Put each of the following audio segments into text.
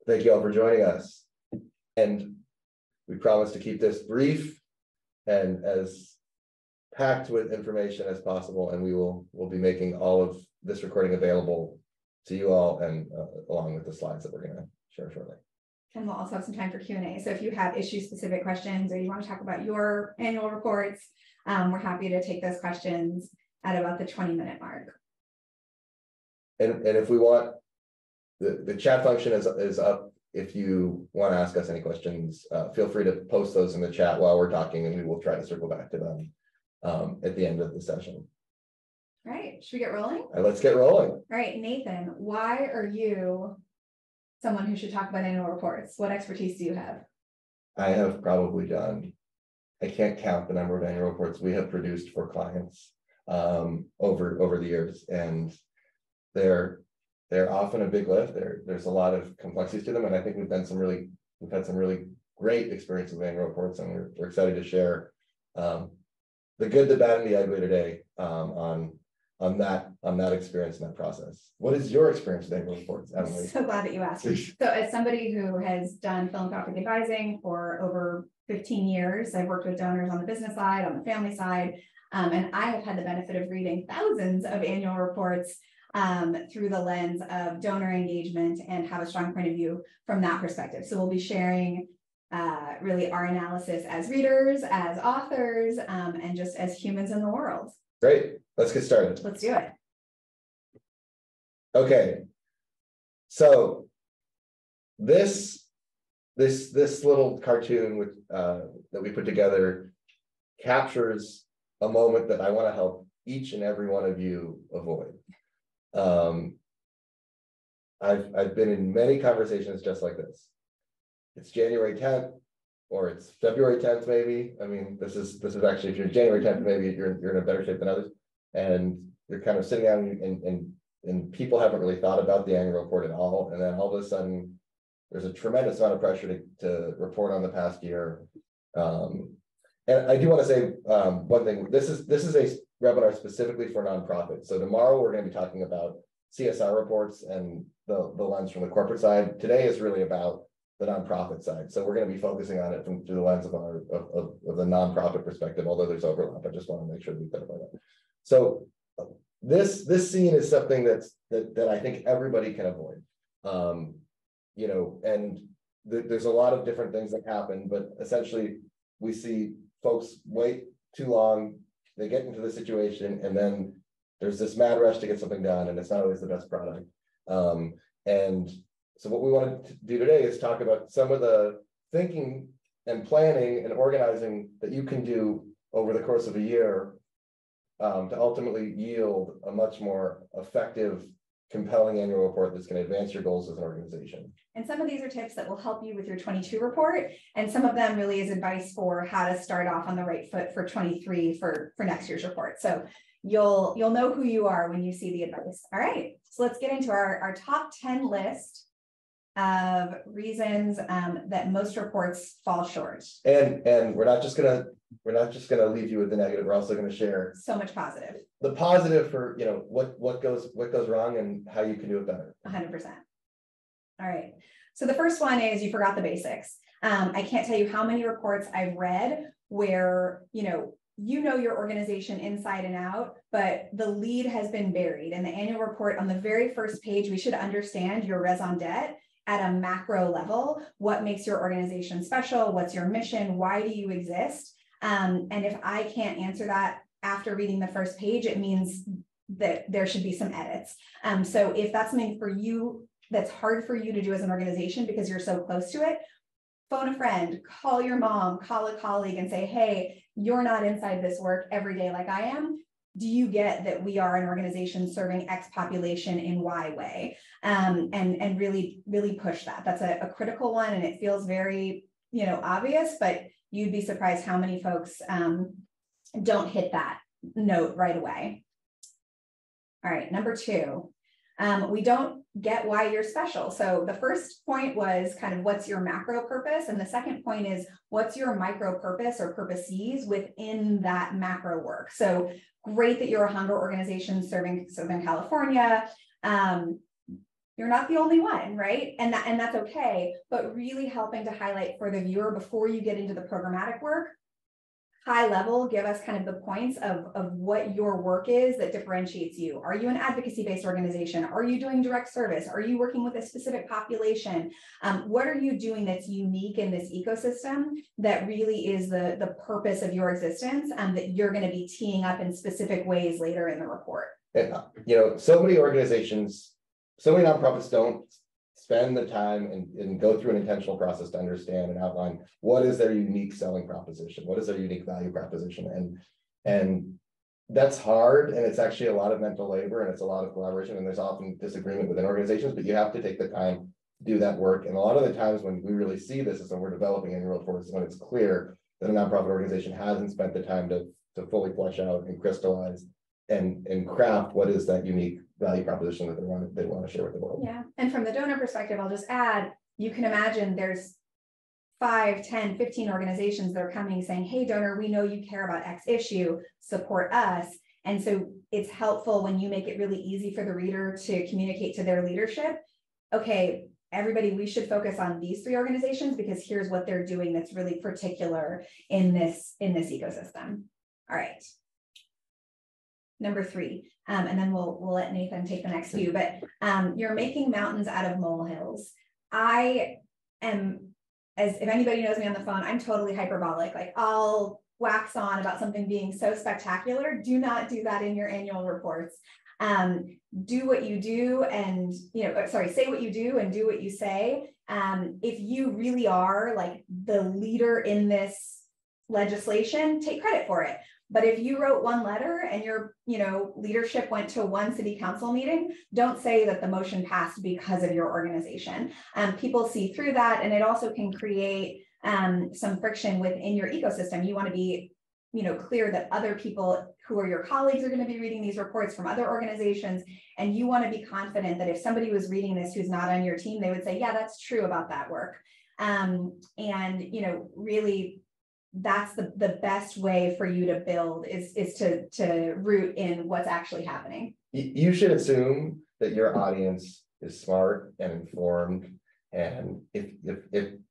Thank you all for joining us. And we promise to keep this brief and as packed with information as possible. And we'll be making all of this recording available to you all, and along with the slides that we're going to share shortly. And we'll also have some time for Q&A. So if you have issue-specific questions or you want to talk about your annual reports, we're happy to take those questions at about the 20-minute mark. And if we want, the chat function is up. If you want to ask us any questions, feel free to post those in the chat while we're talking, and we will try to circle back to them at the end of the session. All right, should we get rolling? All right, let's get rolling. All right, Nathan, why are you someone who should talk about annual reports? What expertise do you have? I have probably done, I can't count the number of annual reports we have produced for clients over the years, and they're often a big lift. There's a lot of complexities to them, and I think we've had some really great experiences with annual reports, and we're excited to share the good, the bad, and the ugly today on that experience and that process. What is your experience with annual reports, Emily? I'm so glad that you asked. So as somebody who has done philanthropic advising for over 15 years, I've worked with donors on the business side, on the family side, and I have had the benefit of reading thousands of annual reports through the lens of donor engagement and have a strong point of view from that perspective. So we'll be sharing really our analysis as readers, as authors, and just as humans in the world. Great. Let's get started. Let's do it. Okay. So this little cartoon that we put together captures a moment that I want to help each and every one of you avoid. I've been in many conversations just like this. It's January 10th, or it's February 10th, maybe. I mean, this is actually, if you're January 10th, maybe you're in a better shape than others. And you're kind of sitting down and people haven't really thought about the annual report at all. And then all of a sudden, there's a tremendous amount of pressure to report on the past year. And I do want to say one thing. This is a webinar specifically for nonprofits. So tomorrow we're going to be talking about CSR reports and the lens from the corporate side. Today is really about the nonprofit side. So we're going to be focusing on it through the lens of the nonprofit perspective, although there's overlap. I just want to make sure we clarify that. So this scene is something that I think everybody can avoid. You know, and there's a lot of different things that happen, but essentially we see folks wait too long, they get into the situation, and then there's this mad rush to get something done, and it's not always the best product. And so what we want to do today is talk about some of the thinking and planning and organizing that you can do over the course of a year to ultimately yield a much more effective, compelling annual report that's going to advance your goals as an organization. And some of these are tips that will help you with your 22 report, and some of them really is advice for how to start off on the right foot for 23 for next year's report. So you'll know who you are when you see the advice. All right, so let's get into our top 10 list of reasons that most reports fall short. And we're not just gonna leave you with the negative. We're also gonna share so much positive. The positive for what goes wrong and how you can do it better. 100%. All right. So the first one is you forgot the basics. I can't tell you how many reports I've read where you know your organization inside and out, but the lead has been buried. In the annual report on the very first page, we should understand your raison d'etre at a macro level. What makes your organization special? What's your mission? Why do you exist? And if I can't answer that after reading the first page, it means that there should be some edits. So if that's something for you that's hard for you to do as an organization because you're so close to it, phone a friend, call your mom, call a colleague and say, hey, you're not inside this work every day like I am. Do you get that we are an organization serving X population in Y way? And really, really push that. That's a critical one, and it feels very, obvious, but you'd be surprised how many folks don't hit that note right away. All right, number 2, we don't get why you're special. So the first point was kind of what's your macro purpose, and the second point is what's your micro purpose or purposes within that macro work. So great that you're a hunger organization serving Southern California. You're not the only one, right? And that's okay, but really helping to highlight for the viewer before you get into the programmatic work, high level, give us kind of the points of what your work is that differentiates you. Are you an advocacy-based organization? Are you doing direct service? Are you working with a specific population? What are you doing that's unique in this ecosystem that really is the purpose of your existence, and that you're going to be teeing up in specific ways later in the report? And, so many organizations, so many nonprofits don't spend the time and go through an intentional process to understand and outline what is their unique selling proposition, what is their unique value proposition, and that's hard, and it's actually a lot of mental labor, and it's a lot of collaboration, and there's often disagreement within organizations, but you have to take the time to do that work. And a lot of the times when we really see this is when we're developing annual reports, when it's clear that a nonprofit organization hasn't spent the time to fully flesh out and crystallize and craft what is that unique value proposition that they want to share with the world. Yeah, and from the donor perspective, I'll just add, you can imagine there's 5, 10, 15 organizations that are coming saying, hey, donor, we know you care about X issue, support us. And so it's helpful when you make it really easy for the reader to communicate to their leadership, okay, everybody, we should focus on these 3 organizations because here's what they're doing that's really particular in this ecosystem. All right. Number 3, and then we'll let Nathan take the next few, but you're making mountains out of molehills. I am, as if anybody knows me on the phone, I'm totally hyperbolic. Like, I'll wax on about something being so spectacular. Do not do that in your annual reports. Do what you do and, say what you do and do what you say. If you really are like the leader in this legislation, take credit for it. But if you wrote one letter and your, leadership went to one city council meeting, don't say that the motion passed because of your organization. People see through that, and it also can create some friction within your ecosystem. You want to be, clear that other people who are your colleagues are going to be reading these reports from other organizations, and you want to be confident that if somebody was reading this who's not on your team, they would say, yeah, that's true about that work. Really, that's the best way for you to build is to root in what's actually happening. You should assume that your audience is smart and informed, and if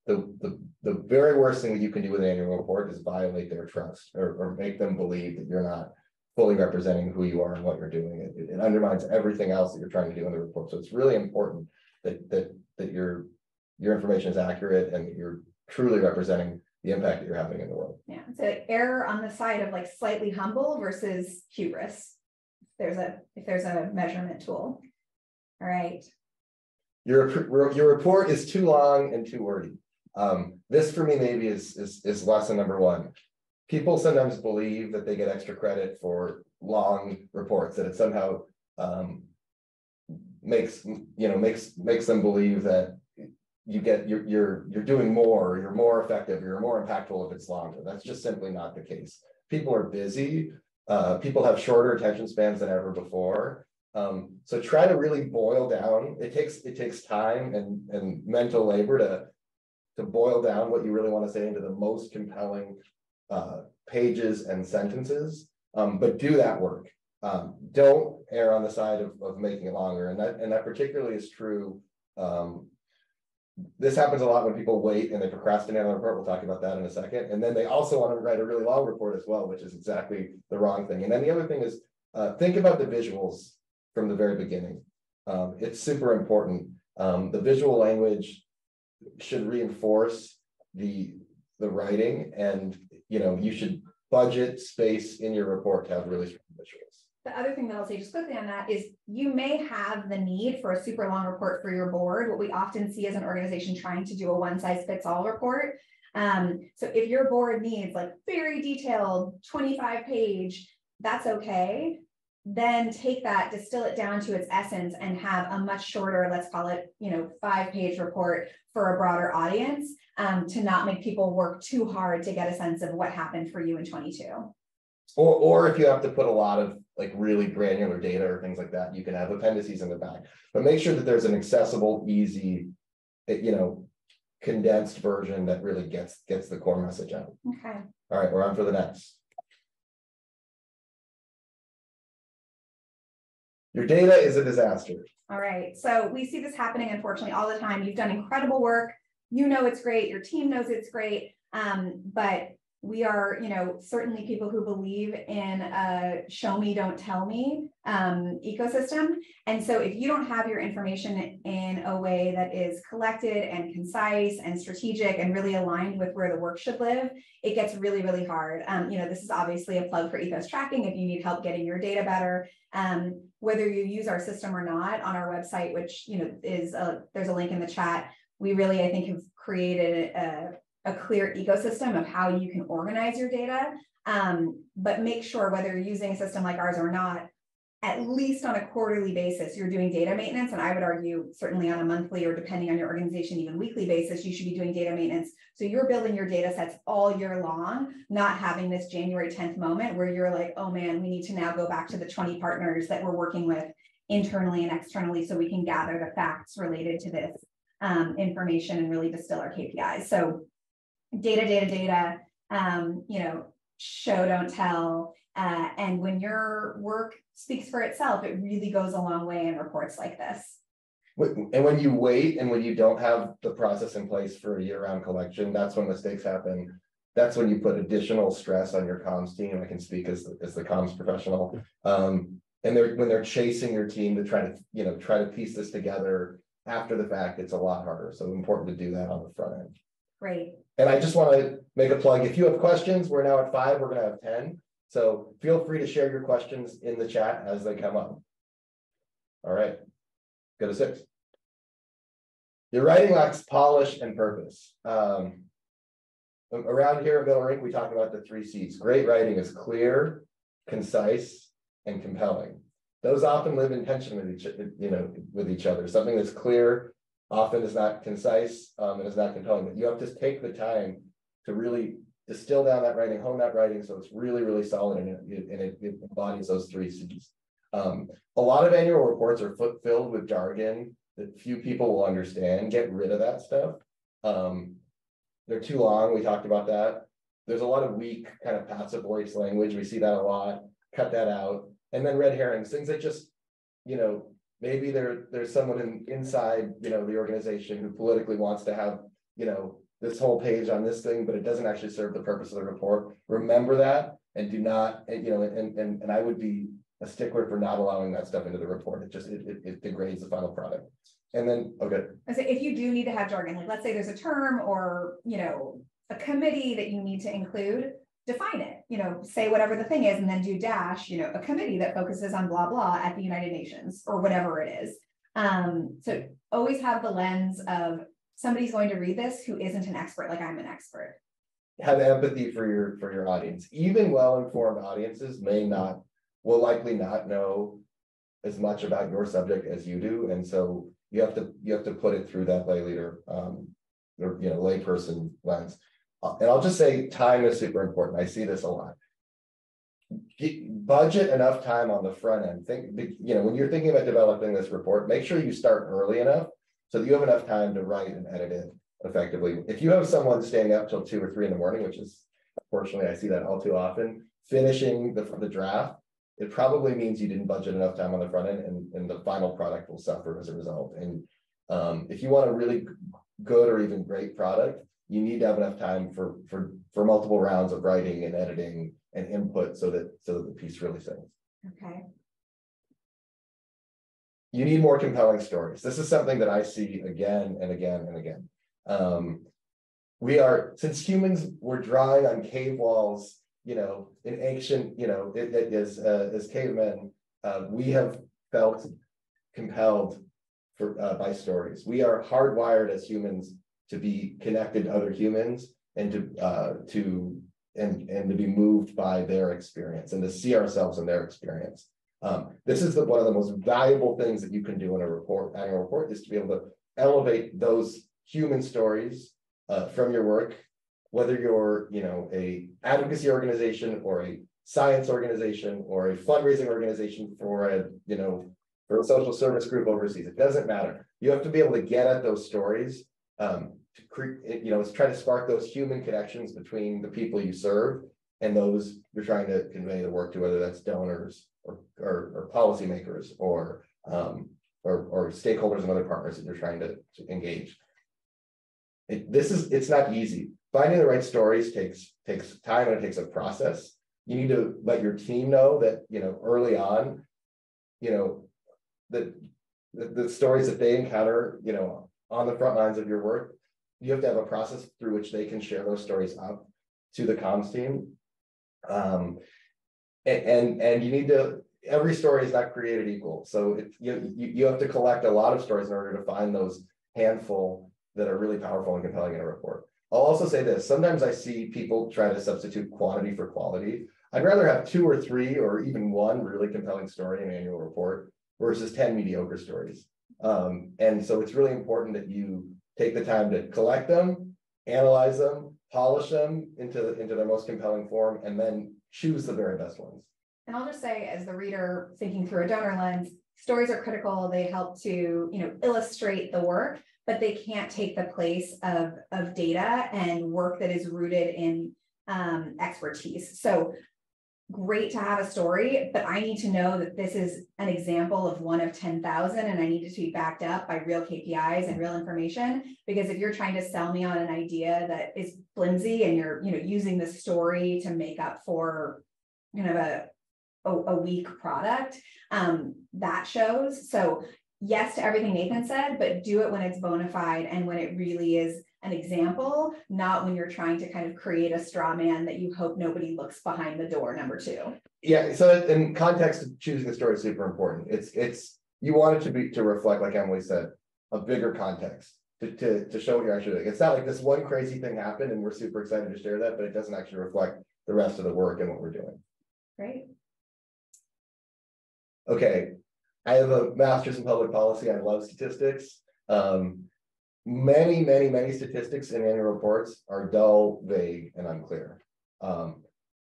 the very worst thing that you can do with an annual report is violate their trust or make them believe that you're not fully representing who you are and what you're doing. It undermines everything else that you're trying to do in the report. So it's really important that your information is accurate and that you're truly representing the impact that you're having in the world. Yeah, so error on the side of like slightly humble versus hubris. If there's a measurement tool. All right. Your report is too long and too wordy. This for me maybe is lesson number 1. People sometimes believe that they get extra credit for long reports, that it somehow makes them believe that you're doing more, you're more effective, you're more impactful if it's longer. That's just simply not the case. People are busy. People have shorter attention spans than ever before. So try to really boil down. It takes time and mental labor to boil down what you really want to say into the most compelling pages and sentences. But do that work. Don't err on the side of making it longer, and that particularly is true. This happens a lot when people wait and they procrastinate on a report. We'll talk about that in a second. And then they also want to write a really long report as well, which is exactly the wrong thing. And then the other thing is think about the visuals from the very beginning. It's super important. The visual language should reinforce the writing, and you should budget space in your report to have really strong visuals. The other thing that I'll say just quickly on that is you may have the need for a super long report for your board. What we often see as an organization trying to do a one-size-fits-all report. So if your board needs like very detailed 25-page, that's okay. Then take that, distill it down to its essence, and have a much shorter, let's call it, 5-page report for a broader audience, to not make people work too hard to get a sense of what happened for you in 22. Or if you have to put a lot of like really granular data or things like that, you can have appendices in the back, but make sure that there's an accessible, easy, condensed version that really gets the core message out. Okay. All right, we're on for the next. Your data is a disaster. All right. So we see this happening, unfortunately, all the time. You've done incredible work. You know it's great. Your team knows it's great. But we are, certainly people who believe in a show me, don't tell me ecosystem. And so if you don't have your information in a way that is collected and concise and strategic and really aligned with where the work should live, it gets really, really hard. This is obviously a plug for ethos tracking if you need help getting your data better. Whether you use our system or not, on our website, which is there's a link in the chat, we really, I think, have created a clear ecosystem of how you can organize your data, but make sure whether you're using a system like ours or not, at least on a quarterly basis, you're doing data maintenance. And I would argue certainly on a monthly or depending on your organization, even weekly basis, you should be doing data maintenance. So you're building your data sets all year long, not having this January 10th moment where you're like, oh man, we need to now go back to the 20 partners that we're working with internally and externally so we can gather the facts related to this information and really distill our KPIs. So data, show, don't tell. And when your work speaks for itself, it really goes a long way in reports like this. And when you wait and when you don't have the process in place for a year-round collection, that's when mistakes happen. That's when you put additional stress on your comms team. I can speak as the comms professional. And when they're chasing your team to try to piece this together after the fact, it's a lot harder. So important to do that on the front end. Great. And I just want to make a plug. If you have questions, we're now at 5, we're going to have 10. So feel free to share your questions in the chat as they come up. All right, go to 6. Your writing lacks polish and purpose. Around here at Middle Rink, we talk about the 3 C's. Great writing is clear, concise, and compelling. Those often live in tension with each other. Something that's clear often is not concise and is not compelling, but you have to take the time to really distill down that writing, hone that writing so it's really, really solid and it embodies those 3 C's. A lot of annual reports are filled with jargon that few people will understand. Get rid of that stuff. They're too long. We talked about that. There's a lot of weak kind of passive voice language. We see that a lot. Cut that out. And then red herrings, things that just, maybe there's someone inside, the organization who politically wants to have, this whole page on this thing, but it doesn't actually serve the purpose of the report. Remember that and do not, and I would be a stickler for not allowing that stuff into the report. It degrades the final product. And then, okay. So if you do need to have jargon, like let's say there's a term or, a committee that you need to include, define it, say whatever the thing is, and then do dash, a committee that focuses on blah, blah at the United Nations or whatever it is. So always have the lens of somebody's going to read this who isn't an expert, like I'm an expert. Have empathy for your audience. Even well-informed audiences will likely not know as much about your subject as you do. And so you have to put it through that lay leader, layperson lens. And I'll just say time is super important. I see this a lot. Budget enough time on the front end. When you're thinking about developing this report, make sure you start early enough so that you have enough time to write and edit it effectively. If you have someone staying up till 2 or 3 in the morning, which is, unfortunately, I see that all too often, finishing the draft, it probably means you didn't budget enough time on the front end and the final product will suffer as a result. And if you want a really good or even great product, you need to have enough time for multiple rounds of writing and editing and input so that the piece really sings. Okay. You need more compelling stories. This is something that I see again and again and again. Since humans were drawing on cave walls, in ancient, as cavemen, we have felt compelled by stories. We are hardwired as humans to be connected to other humans and to be moved by their experience and to see ourselves in their experience. This is one of the most valuable things that you can do in annual report is to be able to elevate those human stories from your work, whether you're a advocacy organization or a science organization or a fundraising organization for a social service group overseas. It doesn't matter. You have to be able to get at those stories to try to spark those human connections between the people you serve and those you're trying to convey the work to, whether that's donors or policymakers or stakeholders and other partners that you're trying to engage. It's not easy. Finding the right stories takes time, and it takes a process. You need to let your team know that, early on, that the stories that they encounter, on the front lines of your work, you have to have a process through which they can share those stories up to the comms team. And you need to, every story is not created equal. So you have to collect a lot of stories in order to find those handful that are really powerful and compelling in a report. I'll also say this, sometimes I see people try to substitute quantity for quality. I'd rather have 2 or 3 or even 1 really compelling story in an annual report versus 10 mediocre stories. And so it's really important that you take the time to collect them, analyze them, polish them into their most compelling form, and then choose the very best ones. And I'll just say, as the reader thinking through a donor lens, stories are critical. They help to, illustrate the work, but they can't take the place of data and work that is rooted in expertise. So great to have a story, but I need to know that this is an example of 1 of 10,000, and I need it to be backed up by real KPIs and real information. Because if you're trying to sell me on an idea that is flimsy and you're, using the story to make up for, a weak product, that shows. So yes to everything Nathan said, but do it when it's bona fide and when it really is an example, not when you're trying to kind of create a straw man that you hope nobody looks behind the door, number 2. Yeah, so in context of choosing the story is super important. It's you want it to reflect, like Emily said, a bigger context to show what you're actually doing. It's not like this one crazy thing happened and we're super excited to share that, but it doesn't actually reflect the rest of the work and what we're doing. Great. Okay, I have a master's in public policy. I love statistics. Many statistics in annual reports are dull, vague, and unclear.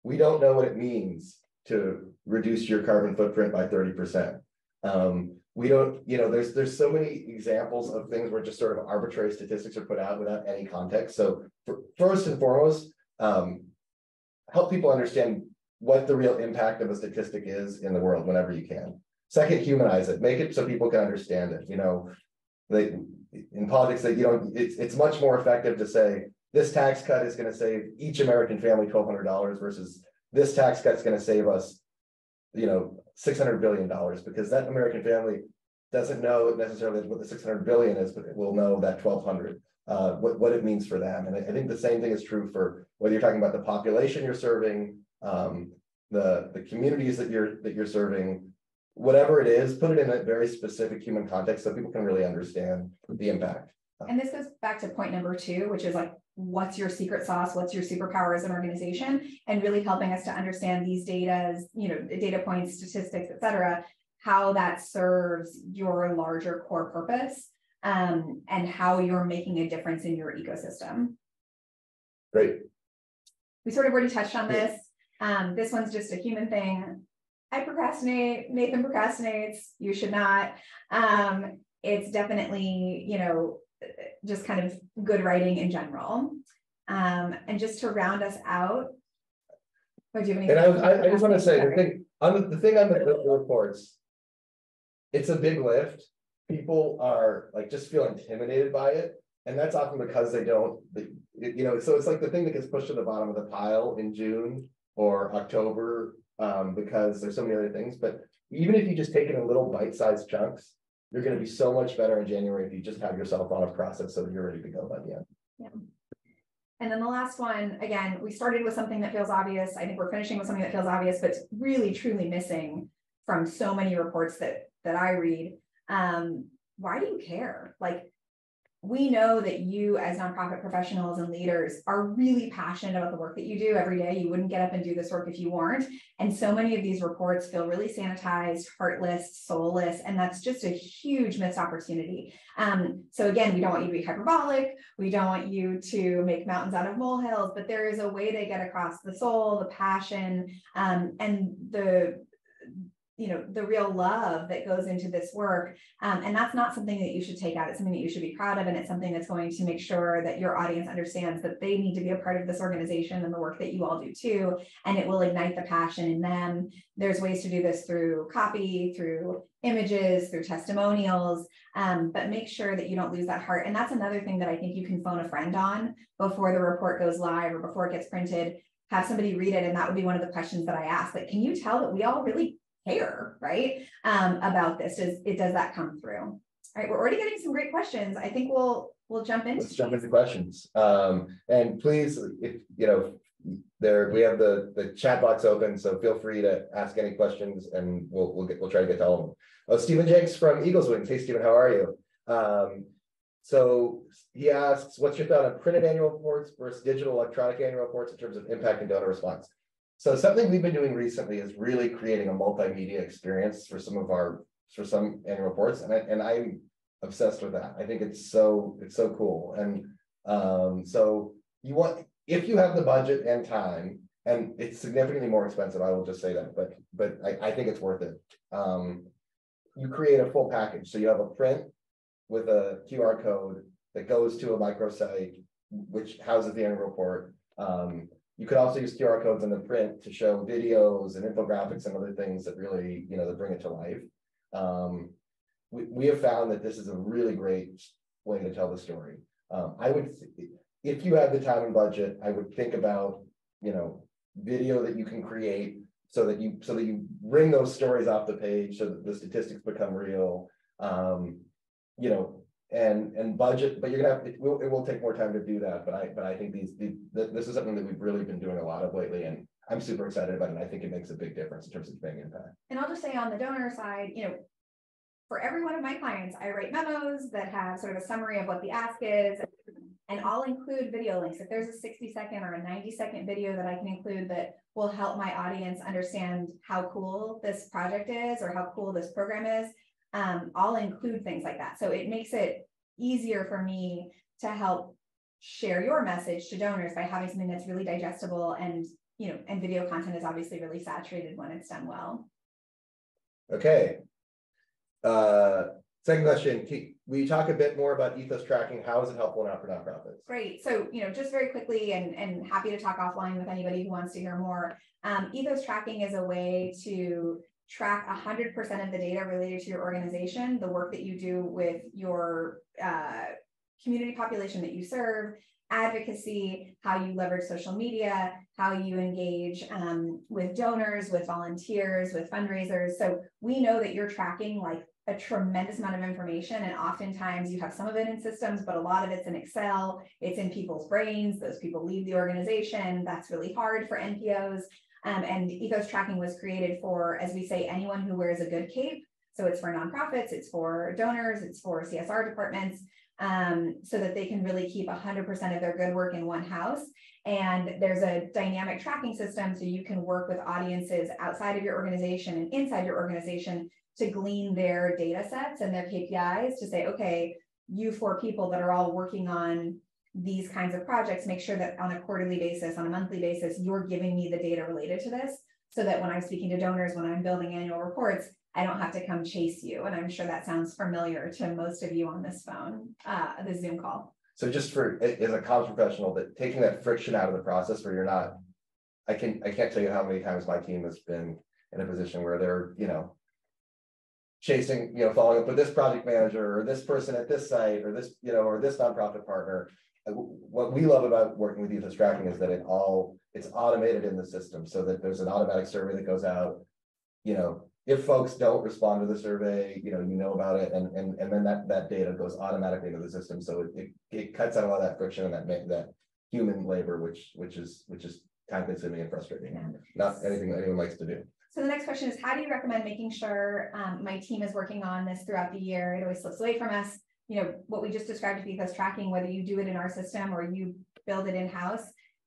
We don't know what it means to reduce your carbon footprint by 30%. We don't, there's so many examples of things where just sort of arbitrary statistics are put out without any context. So first and foremost, help people understand what the real impact of a statistic is in the world whenever you can. Second, humanize it, make it so people can understand it. In politics, it's much more effective to say this tax cut is going to save each American family $1,200 versus this tax cut is going to save us, $600 billion, because that American family doesn't know necessarily what the $600 billion is, but it will know that 1,200, what it means for them. And I think the same thing is true for whether you're talking about the population you're serving, the communities that you're serving. Whatever it is, put it in a very specific human context so people can really understand the impact. And this goes back to point number 2, which is like, what's your secret sauce? What's your superpower as an organization? And really helping us to understand these data points, statistics, et cetera, how that serves your larger core purpose, and how you're making a difference in your ecosystem. Great. We sort of already touched on this. This one's just a human thing. I procrastinate, Nathan procrastinates, you should not. It's definitely, just kind of good writing in general. And just to round us out, what do you have anything? And I just want to say the thing on the reports, it's a big lift. People are just feel intimidated by it. And that's often because they don't, so it's like the thing that gets pushed to the bottom of the pile in June or October, because there's so many other things. But even if you just take it in little bite-sized chunks, you're going to be so much better in January if you just have yourself on a process so that you're ready to go by the end. Yeah. And then the last one, again, we started with something that feels obvious. I think we're finishing with something that feels obvious, but it's really, truly missing from so many reports that I read. Why do you care? We know that you as nonprofit professionals and leaders are really passionate about the work that you do every day. You wouldn't get up and do this work if you weren't. And so many of these reports feel really sanitized, heartless, soulless, and that's just a huge missed opportunity. So again, we don't want you to be hyperbolic. We don't want you to make mountains out of molehills, but there is a way to get across the soul, the passion, and the the real love that goes into this work. And that's not something that you should take out. It's something that you should be proud of. And it's something that's going to make sure that your audience understands that they need to be a part of this organization and the work that you all do too. And it will ignite the passion in them. There's ways to do this through copy, through images, through testimonials, but make sure that you don't lose that heart. And that's another thing that I think you can phone a friend on before the report goes live or before it gets printed. Have somebody read it. And that would be one of the questions that I ask. Like, can you tell that we all really care, right? About this? Does that come through? All right, we're already getting some great questions. I think we'll jump into. Let's jump into questions. And please, if we have the chat box open, so feel free to ask any questions, and we'll try to get to all of them. Oh, Stephen Jenks from Eagles Wings. Hey, Stephen, how are you? So he asks, what's your thought on printed annual reports versus digital electronic annual reports in terms of impact and donor response? So something we've been doing recently is really creating a multimedia experience for some annual reports, and I'm obsessed with that. I think it's so cool. And so if you have the budget and time, and it's significantly more expensive, I will just say that, but I think it's worth it. You create a full package. So you have a print with a QR code that goes to a microsite, which houses the annual report. You could also use QR codes in the print to show videos and infographics and other things that really, that bring it to life. We have found that this is a really great way to tell the story. If you have the time and budget, I would think about, video that you can create so that you bring those stories off the page, so that the statistics become real. And budget, but it will take more time to do that. But I think this is something that we've really been doing a lot of lately, and I'm super excited about it. And I think it makes a big difference in terms of big impact. And I'll just say on the donor side, for every one of my clients, I write memos that have sort of a summary of what the ask is, and I'll include video links. If there's a 60-second or a 90-second video that I can include that will help my audience understand how cool this project is or how cool this program is, I'll include things like that. So it makes it easier for me to help share your message to donors by having something that's really digestible, and and video content is obviously really saturated when it's done well. Okay. Second question, will you talk a bit more about ethos tracking? How is it helpful now for nonprofits? Great. So, just very quickly, and happy to talk offline with anybody who wants to hear more. Ethos tracking is a way to track 100% of the data related to your organization, the work that you do with your community population that you serve, advocacy, how you leverage social media, how you engage with donors, with volunteers, with fundraisers. So we know that you're tracking like a tremendous amount of information, and oftentimes you have some of it in systems, but a lot of it's in Excel, it's in people's brains. Those people leave the organization. That's really hard for NPOs. And ethos tracking was created for, as we say, anyone who wears a good cape. So it's for nonprofits, it's for donors, it's for CSR departments, so that they can really keep 100% of their good work in one house. And there's a dynamic tracking system, so you can work with audiences outside of your organization and inside your organization to glean their data sets and their KPIs to say, okay, you 4 people that are all working on these kinds of projects, make sure that on a quarterly basis, on a monthly basis, you're giving me the data related to this, so that when I'm speaking to donors, when I'm building annual reports, I don't have to come chase you. And I'm sure that sounds familiar to most of you on this phone, the Zoom call. So just as a comms professional, that taking that friction out of the process where you're not, I can't tell you how many times my team has been in a position where they're, chasing, following up with this project manager or this person at this site or this, or this nonprofit partner. What we love about working with ethos tracking is that it's automated in the system, so that there's an automatic survey that goes out. If folks don't respond to the survey, you know about it, and then that data goes automatically into the system. So it cuts out a lot of that friction and that human labor, which is time consuming and frustrating. Yeah. Not anything that anyone likes to do. So the next question is, how do you recommend making sure my team is working on this throughout the year? It always slips away from us. What we just described with ethos tracking, whether you do it in our system or you build it in-house,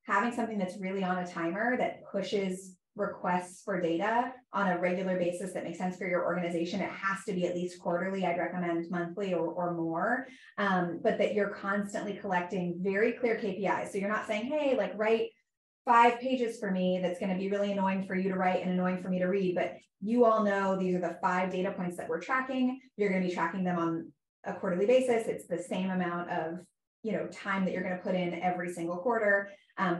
having something that's really on a timer that pushes requests for data on a regular basis that makes sense for your organization. It has to be at least quarterly. I'd recommend monthly or more, but that you're constantly collecting very clear KPIs. So you're not saying, hey, write 5 pages for me that's going to be really annoying for you to write and annoying for me to read, but you all know these are the 5 data points that we're tracking. You're going to be tracking them on a quarterly basis. It's the same amount of time that you're going to put in every single quarter.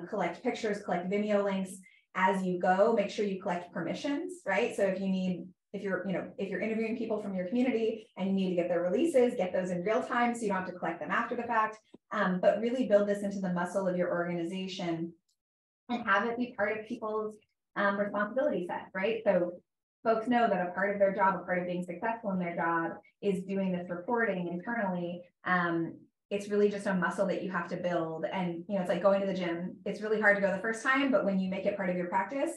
Collect pictures, collect Vimeo links as you go. Make sure you collect permissions, right? So if you're interviewing people from your community and you need to get their releases, get those in real time so you don't have to collect them after the fact. But really build this into the muscle of your organization and have it be part of people's responsibility set, right? So folks know that a part of their job, a part of being successful in their job is doing this reporting internally. It's really just a muscle that you have to build. And, it's like going to the gym. It's really hard to go the first time, but when you make it part of your practice,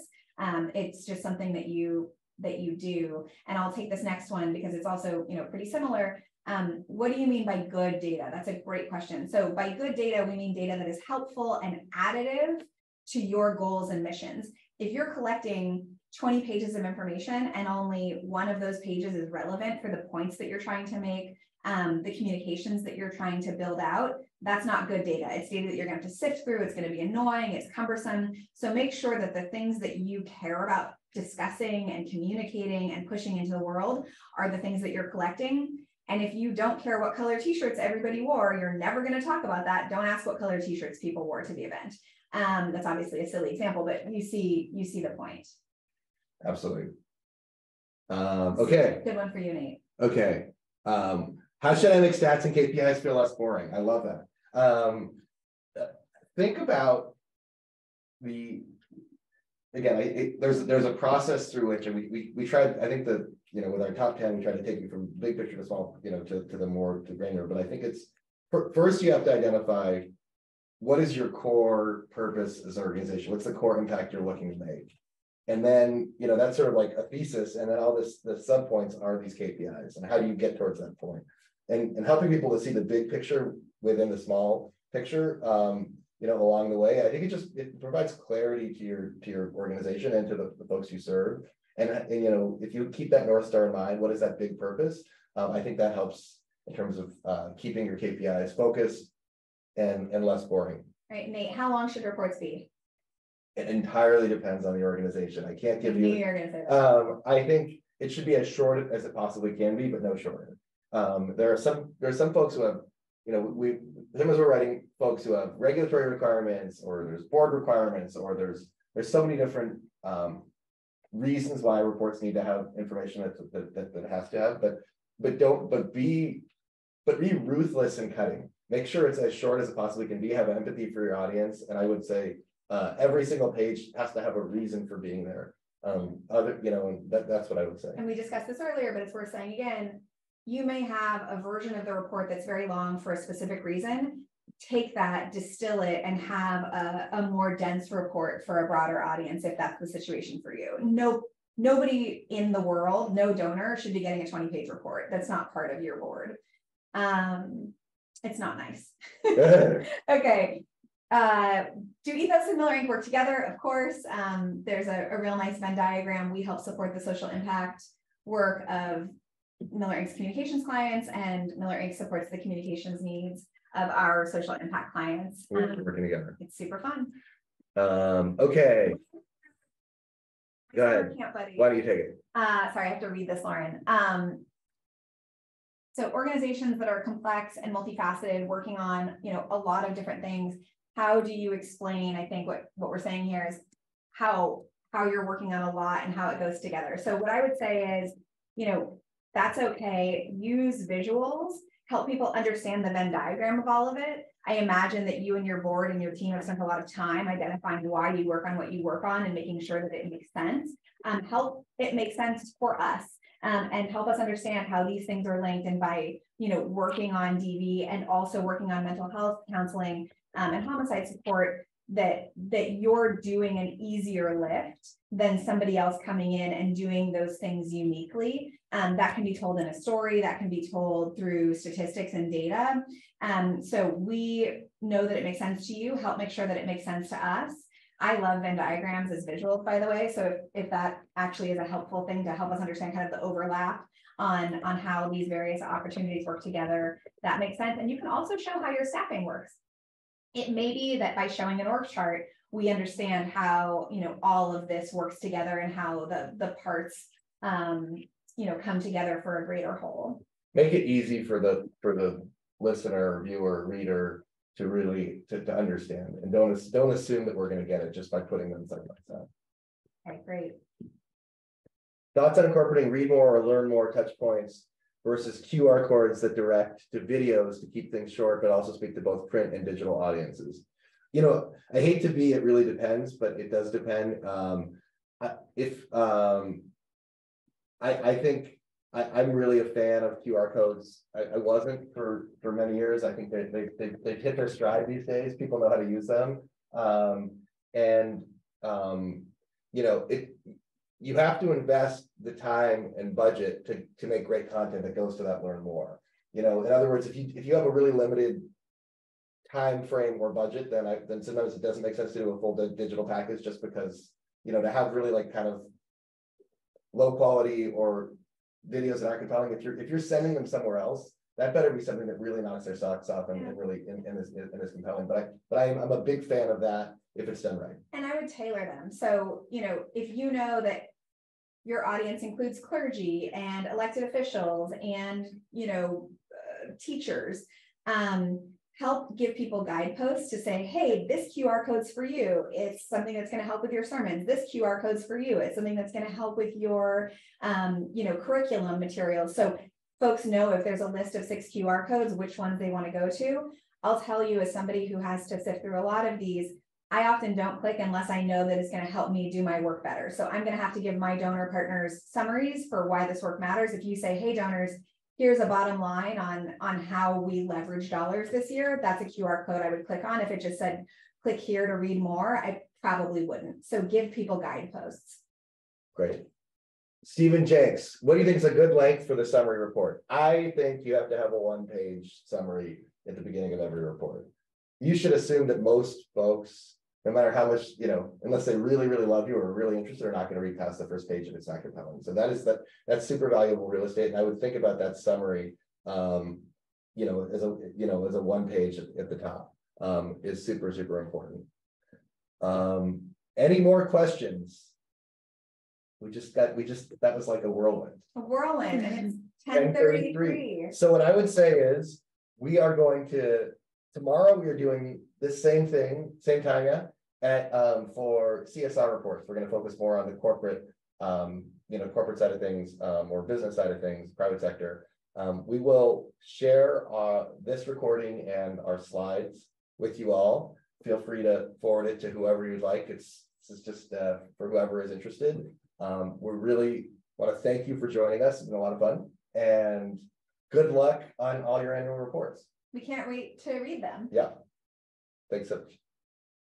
it's just something that you do. And I'll take this next one because it's also, pretty similar. What do you mean by good data? That's a great question. So by good data, we mean data that is helpful and additive to your goals and missions. If you're collecting 20 pages of information and only one of those pages is relevant for the points that you're trying to make, the communications that you're trying to build out, that's not good data. It's data that you're going to have to sift through. It's going to be annoying. It's cumbersome. So make sure that the things that you care about discussing and communicating and pushing into the world are the things that you're collecting. And if you don't care what color t-shirts everybody wore, you're never going to talk about that. Don't ask what color t-shirts people wore to the event. That's obviously a silly example, but you see the point. Absolutely. Okay. Good one for you, Nate. Okay. How should I make stats and KPIs feel less boring? I love that. Think about there's a process through which, and we tried, I think that, with our top 10, we try to take you from big picture to small, to the more to granular, but I think it's, first you have to identify what is your core purpose as an organization? What's the core impact you're looking to make? And then, that's sort of like a thesis. And then all the subpoints are these KPIs. And how do you get towards that point? And helping people to see the big picture within the small picture, along the way. I think it provides clarity to your organization and to the folks you serve. And if you keep that North Star in mind, what is that big purpose? I think that helps in terms of keeping your KPIs focused and less boring. Right, Nate, how long should reports be? It entirely depends on the organization. I can't give you. You're going to say that. I think it should be as short as it possibly can be, but no shorter. There are some folks who have, as we're writing, folks who have regulatory requirements, or there's board requirements, or there's so many different reasons why reports need to have information that it has to have. But be ruthless in cutting. Make sure it's as short as it possibly can be. Have empathy for your audience, and I would say every single page has to have a reason for being there. And that's what I would say. And we discussed this earlier, but it's worth saying again. You may have a version of the report that's very long for a specific reason. Take that, distill it, and have a more dense report for a broader audience if that's the situation for you. Nobody in the world, no donor should be getting a 20-page report. That's not part of your board. It's not nice. Okay. Do Ethos and Miller Inc. work together? Of course. There's a real nice Venn diagram. We help support the social impact work of Miller Inc.'s communications clients, and Miller Inc. supports the communications needs of our social impact clients. We're working together. It's super fun. Okay. Go ahead. Why don't you take it? Sorry, I have to read this, Lauren. So organizations that are complex and multifaceted, working on a lot of different things. How do you explain? I think what we're saying here is how you're working on a lot and how it goes together. So what I would say is, that's okay. Use visuals, help people understand the Venn diagram of all of it. I imagine that you and your board and your team have spent a lot of time identifying why you work on what you work on and making sure that it makes sense. Help it make sense for us, and help us understand how these things are linked. And by, working on DV and also working on mental health counseling and homicide support, that you're doing an easier lift than somebody else coming in and doing those things uniquely. That can be told in a story, that can be told through statistics and data. So we know that it makes sense to you, help make sure that it makes sense to us. I love Venn diagrams as visuals, by the way. So if that actually is a helpful thing to help us understand kind of the overlap on how these various opportunities work together, that makes sense. And you can also show how your staffing works. It may be that by showing an org chart we understand how, all of this works together and how the parts, come together for a greater whole. Make it easy for the listener, viewer, reader to really to understand, and don't assume that we're going to get it just by putting them side by side. Okay, great. Thoughts on incorporating read more or learn more touch points versus QR codes that direct to videos to keep things short, but also speak to both print and digital audiences. I hate to be, it really depends, but it does depend. I think I'm really a fan of QR codes. I wasn't for many years. I think they've hit their stride these days. People know how to use them. You have to invest the time and budget to make great content that goes to that learn more. In other words, if you have a really limited time frame or budget, then sometimes it doesn't make sense to do a full digital package, just because to have really like kind of low quality or videos that aren't compelling. If you're sending them somewhere else, that better be something that really knocks their socks off and really is compelling. But I'm a big fan of that if it's done right. And I would tailor them. So if you know that your audience includes clergy and elected officials and teachers, help give people guideposts to say, hey, this QR code's for you. It's something that's going to help with your sermons. This QR code's for you. It's something that's going to help with your, curriculum materials. So folks know if there's a list of 6 QR codes, which ones they want to go to. I'll tell you, as somebody who has to sift through a lot of these, I often don't click unless I know that it's going to help me do my work better. So I'm going to have to give my donor partners summaries for why this work matters. If you say, hey, donors, here's a bottom line on how we leverage dollars this year, that's a QR code I would click on. If it just said, click here to read more, I probably wouldn't. So give people guideposts. Great. Stephen Jenks, what do you think is a good length for the summary report? I think you have to have a 1-page summary at the beginning of every report. You should assume that most folks, no matter how much, unless they really, really love you or are really interested, are not going to read past the first page if it's not compelling. So that's super valuable real estate. And I would think about that summary, as a 1-page at the top, is super, super important. Any more questions? That was like a whirlwind. A whirlwind, and it's 10:33. So what I would say is we are going to, tomorrow we are doing this same thing, same time, for CSR reports. We're going to focus more on the corporate, corporate side of things, or business side of things, private sector. We will share this recording and our slides with you all. Feel free to forward it to whoever you'd like. This is just for whoever is interested. We really want to thank you for joining us. It's been a lot of fun, and good luck on all your annual reports. We can't wait to read them. Yeah. Thanks so much.